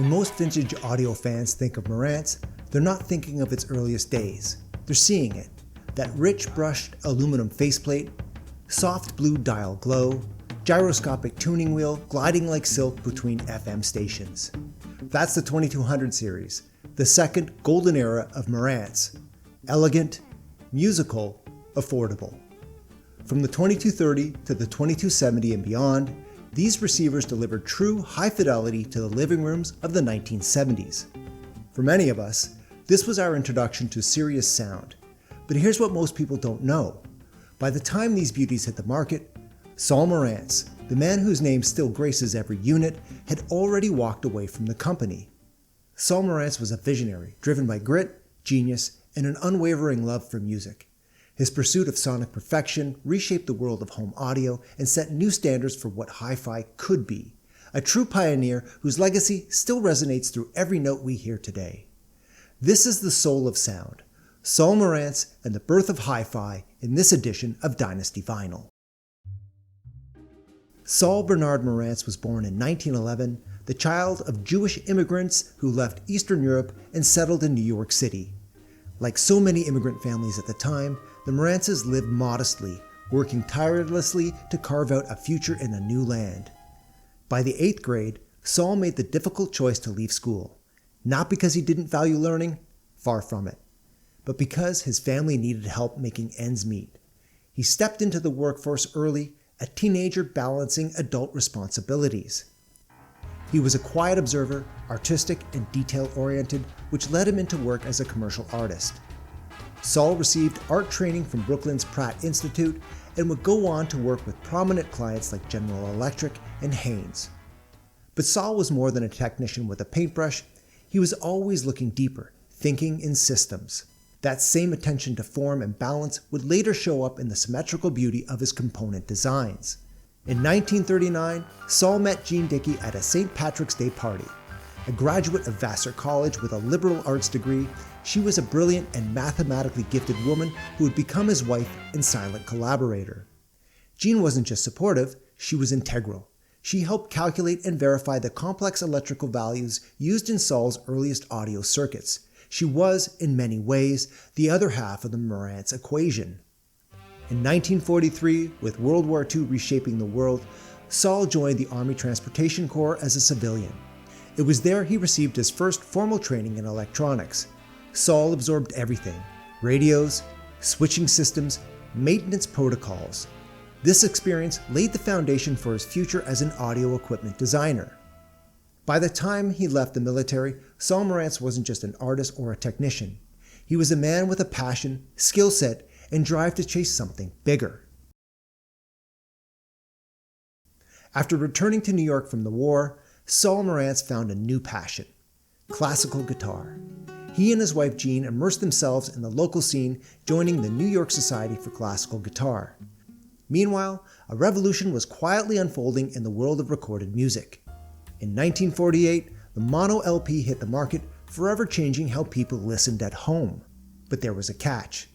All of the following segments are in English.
When most vintage audio fans think of Marantz, they're not thinking of its earliest days. They're seeing it. That rich brushed aluminum faceplate, soft blue dial glow, gyroscopic tuning wheel gliding like silk between FM stations. That's the 2200 series, the second golden era of Marantz. Elegant, musical, affordable. From the 2230 to the 2270 and beyond, these receivers delivered true high fidelity to the living rooms of the 1970s. For many of us, this was our introduction to serious sound. But here's what most people don't know. By the time these beauties hit the market, Saul Marantz, the man whose name still graces every unit, had already walked away from the company. Saul Marantz was a visionary, driven by grit, genius, and an unwavering love for music. His pursuit of sonic perfection reshaped the world of home audio and set new standards for what hi-fi could be. A true pioneer whose legacy still resonates through every note we hear today. This is the soul of sound, Saul Marantz and the birth of hi-fi in this edition of Dynasty Vinyl. Saul Bernard Marantz was born in 1911, the child of Jewish immigrants who left Eastern Europe and settled in New York City. Like so many immigrant families at the time, the Marantzes lived modestly, working tirelessly to carve out a future in a new land. By the 8th grade, Saul made the difficult choice to leave school, not because he didn't value learning, far from it, but because his family needed help making ends meet. He stepped into the workforce early, a teenager balancing adult responsibilities. He was a quiet observer, artistic and detail-oriented, which led him into work as a commercial artist. Saul received art training from Brooklyn's Pratt Institute and would go on to work with prominent clients like General Electric and Haynes. But Saul was more than a technician with a paintbrush. He was always looking deeper, thinking in systems. That same attention to form and balance would later show up in the symmetrical beauty of his component designs. In 1939, Saul met Jean Dickey at a St. Patrick's Day party. A graduate of Vassar College with a liberal arts degree, she was a brilliant and mathematically gifted woman who would become his wife and silent collaborator. Jean wasn't just supportive, she was integral. She helped calculate and verify the complex electrical values used in Saul's earliest audio circuits. She was, in many ways, the other half of the Marantz equation. In 1943, with World War II reshaping the world, Saul joined the Army Transportation Corps as a civilian. It was there he received his first formal training in electronics. Saul absorbed everything: radios, switching systems, maintenance protocols. This experience laid the foundation for his future as an audio equipment designer. By the time he left the military, Saul Marantz wasn't just an artist or a technician. He was a man with a passion, skill set, and drive to chase something bigger. After returning to New York from the war, Saul Marantz found a new passion: classical guitar. He and his wife Jean immersed themselves in the local scene, joining the New York Society for Classical Guitar. Meanwhile, a revolution was quietly unfolding in the world of recorded music. In 1948, the mono LP hit the market, forever changing how people listened at home. But there was a catch.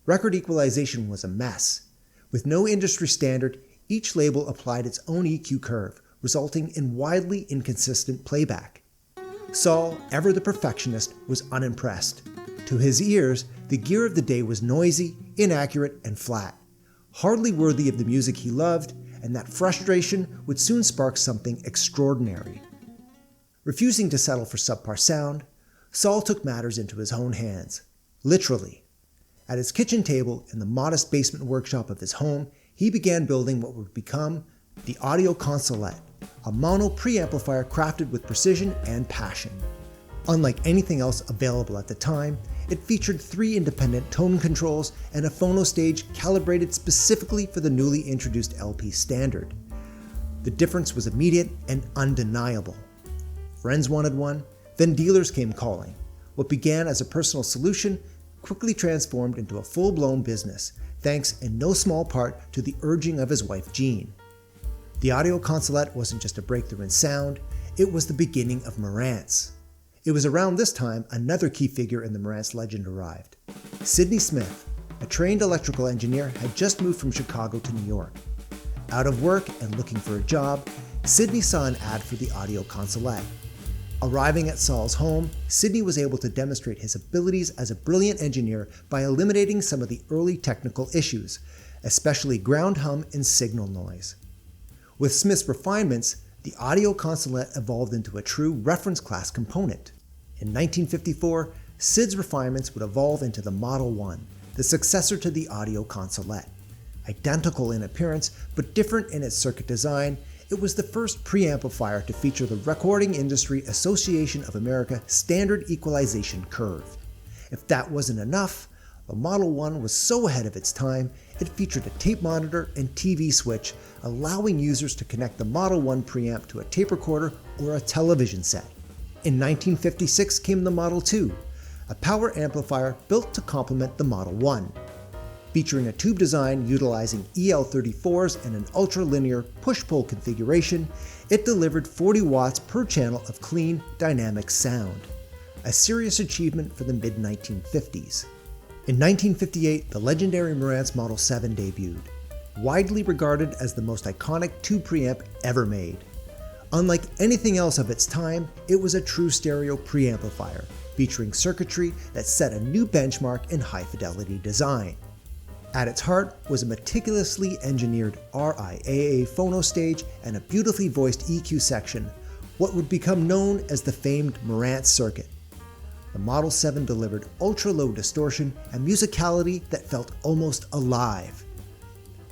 Record equalization was a mess. With no industry standard, each label applied its own EQ curve, resulting in widely inconsistent playback. Saul, ever the perfectionist, was unimpressed. To his ears, the gear of the day was noisy, inaccurate, and flat, hardly worthy of the music he loved, and that frustration would soon spark something extraordinary. Refusing to settle for subpar sound, Saul took matters into his own hands, literally. At his kitchen table in the modest basement workshop of his home, he began building what would become the Audio Consolette, a mono preamplifier crafted with precision and passion. Unlike anything else available at the time, it featured 3 independent tone controls and a phono stage calibrated specifically for the newly introduced LP standard. The difference was immediate and undeniable. Friends wanted one, then dealers came calling. What began as a personal solution quickly transformed into a full-blown business, thanks in no small part to the urging of his wife Jean. The Audio Consolette wasn't just a breakthrough in sound, it was the beginning of Marantz. It was around this time another key figure in the Marantz legend arrived. Sidney Smith, a trained electrical engineer, had just moved from Chicago to New York. Out of work and looking for a job, Sidney saw an ad for the Audio Consolette. Arriving at Saul's home, Sidney was able to demonstrate his abilities as a brilliant engineer by eliminating some of the early technical issues, especially ground hum and signal noise. With Smith's refinements, the audio Consolette evolved into a true reference class component. In 1954, Sid's refinements would evolve into the Model 1, the successor to the audio Consolette. Identical in appearance, but different in its circuit design, it was the first preamplifier to feature the Recording Industry Association of America standard equalization curve. If that wasn't enough, the Model 1 was so ahead of its time, it featured a tape monitor and TV switch, allowing users to connect the Model 1 preamp to a tape recorder or a television set. In 1956 came the Model 2, a power amplifier built to complement the Model 1. Featuring a tube design utilizing EL34s and an ultra-linear push-pull configuration, it delivered 40 watts per channel of clean, dynamic sound, a serious achievement for the mid-1950s. In 1958, the legendary Marantz Model 7 debuted, widely regarded as the most iconic tube preamp ever made. Unlike anything else of its time, it was a true stereo preamplifier, featuring circuitry that set a new benchmark in high-fidelity design. At its heart was a meticulously engineered RIAA phono stage and a beautifully voiced EQ section, what would become known as the famed Marantz circuit. The Model 7 delivered ultra-low distortion and musicality that felt almost alive.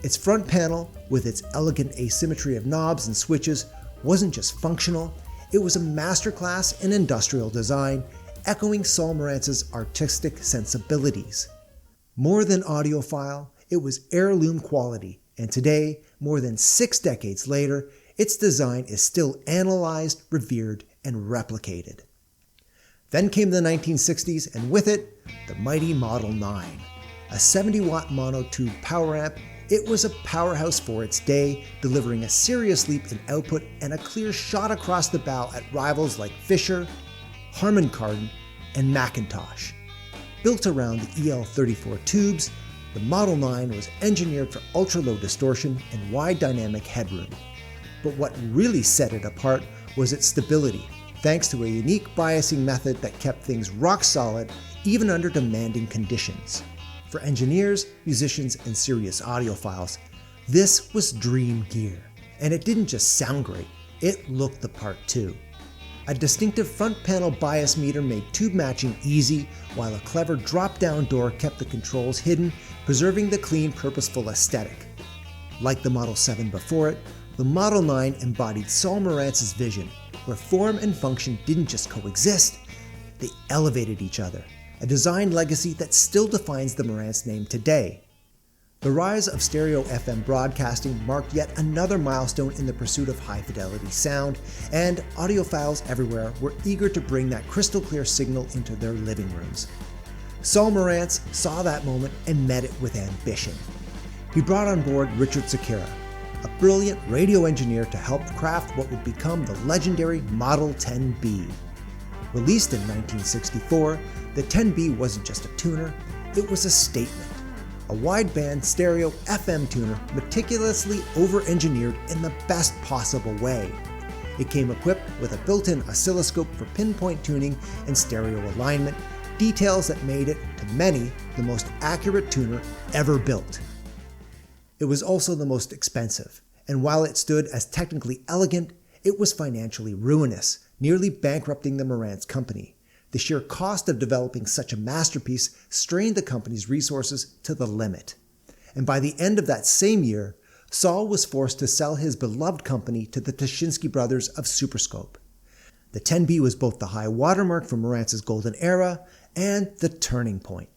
Its front panel, with its elegant asymmetry of knobs and switches, wasn't just functional, it was a masterclass in industrial design, echoing Saul Marantz's artistic sensibilities. More than audiophile, it was heirloom quality, and today, more than 6 decades later, its design is still analyzed, revered, and replicated. Then came the 1960s, and with it, the mighty Model 9. A 70-watt monotube power amp, it was a powerhouse for its day, delivering a serious leap in output and a clear shot across the bow at rivals like Fisher, Harman Kardon, and Macintosh. Built around the EL34 tubes, the Model 9 was engineered for ultra-low distortion and wide dynamic headroom. But what really set it apart was its stability, thanks to a unique biasing method that kept things rock solid even under demanding conditions. For engineers, musicians, and serious audiophiles, this was dream gear. And it didn't just sound great, it looked the part too. A distinctive front panel bias meter made tube matching easy, while a clever drop-down door kept the controls hidden, preserving the clean, purposeful aesthetic. Like the Model 7 before it, the Model 9 embodied Saul Marantz's vision, where form and function didn't just coexist, they elevated each other, a design legacy that still defines the Marantz name today. The rise of stereo FM broadcasting marked yet another milestone in the pursuit of high-fidelity sound, and audiophiles everywhere were eager to bring that crystal-clear signal into their living rooms. Saul Marantz saw that moment and met it with ambition. He brought on board Richard Sakara, a brilliant radio engineer to help craft what would become the legendary Model 10B. Released in 1964, the 10B wasn't just a tuner, it was a statement. A wideband stereo FM tuner meticulously over-engineered in the best possible way. It came equipped with a built-in oscilloscope for pinpoint tuning and stereo alignment, details that made it, to many, the most accurate tuner ever built. It was also the most expensive, and while it stood as technically elegant, it was financially ruinous, nearly bankrupting the Marantz company. The sheer cost of developing such a masterpiece strained the company's resources to the limit. And by the end of that same year, Saul was forced to sell his beloved company to the Tashinsky brothers of Superscope. The 10B was both the high watermark for Marantz's golden era and the turning point.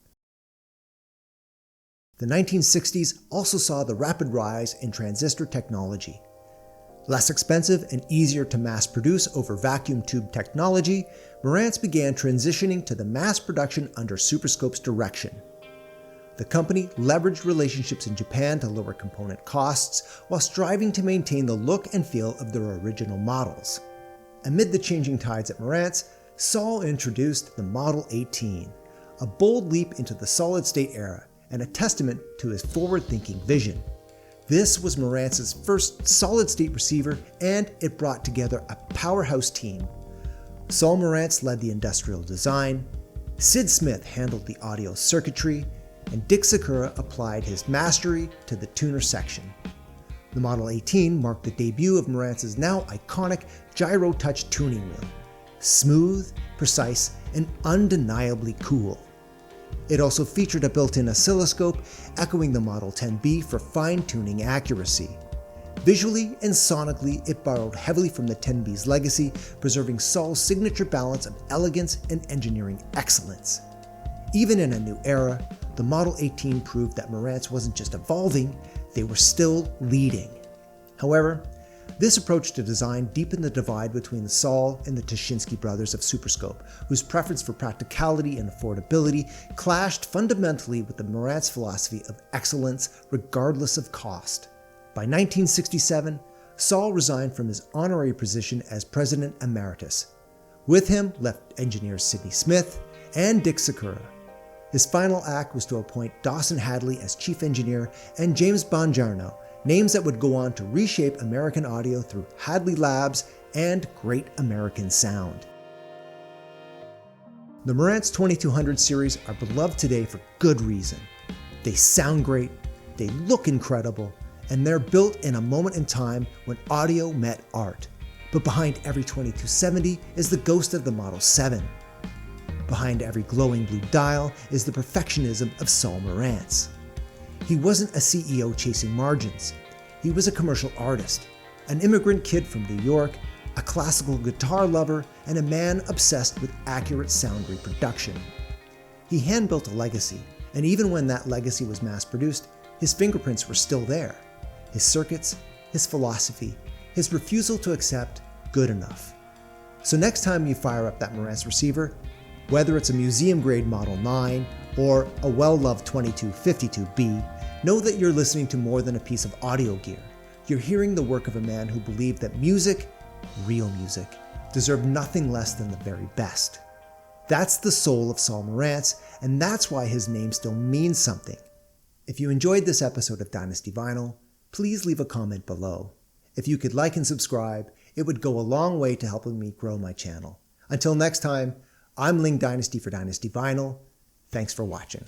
The 1960s also saw the rapid rise in transistor technology. Less expensive and easier to mass produce over vacuum tube technology, Marantz began transitioning to the mass production under Superscope's direction. The company leveraged relationships in Japan to lower component costs while striving to maintain the look and feel of their original models. Amid the changing tides at Marantz, Saul introduced the Model 18, a bold leap into the solid-state era and a testament to his forward-thinking vision. This was Marantz's first solid-state receiver, and it brought together a powerhouse team. Saul Marantz led the industrial design, Sid Smith handled the audio circuitry, and Dick Sakura applied his mastery to the tuner section. The Model 18 marked the debut of Marantz's now iconic gyro touch tuning wheel. Smooth, precise, and undeniably cool. It also featured a built-in oscilloscope, echoing the Model 10B for fine-tuning accuracy. Visually and sonically, it borrowed heavily from the 10B's legacy, preserving Saul's signature balance of elegance and engineering excellence. Even in a new era, the Model 18 proved that Marantz wasn't just evolving, they were still leading. However, this approach to design deepened the divide between Saul and the Tashinsky brothers of Superscope, whose preference for practicality and affordability clashed fundamentally with the Marantz philosophy of excellence regardless of cost. By 1967, Saul resigned from his honorary position as President Emeritus. With him left engineers Sidney Smith and Dick Sakura. His final act was to appoint Dawson Hadley as chief engineer and James Bongiorno, names that would go on to reshape American audio through Hadley Labs and Great American Sound. The Marantz 2200 series are beloved today for good reason. They sound great, they look incredible, and they're built in a moment in time when audio met art. But behind every 2270 is the ghost of the Model 7. Behind every glowing blue dial is the perfectionism of Saul Marantz. He wasn't a CEO chasing margins. He was a commercial artist, an immigrant kid from New York, a classical guitar lover, and a man obsessed with accurate sound reproduction. He hand-built a legacy, and even when that legacy was mass-produced, his fingerprints were still there. His circuits, his philosophy, his refusal to accept good enough. So next time you fire up that Marantz receiver, whether it's a museum-grade Model 9 or a well-loved 2252B, know that you're listening to more than a piece of audio gear. You're hearing the work of a man who believed that music, real music, deserved nothing less than the very best. That's the soul of Saul Marantz, and that's why his name still means something. If you enjoyed this episode of Dynasty Vinyl, please leave a comment below. If you could like and subscribe, it would go a long way to helping me grow my channel. Until next time, I'm Ling Dynasty for Dynasty Vinyl. Thanks for watching.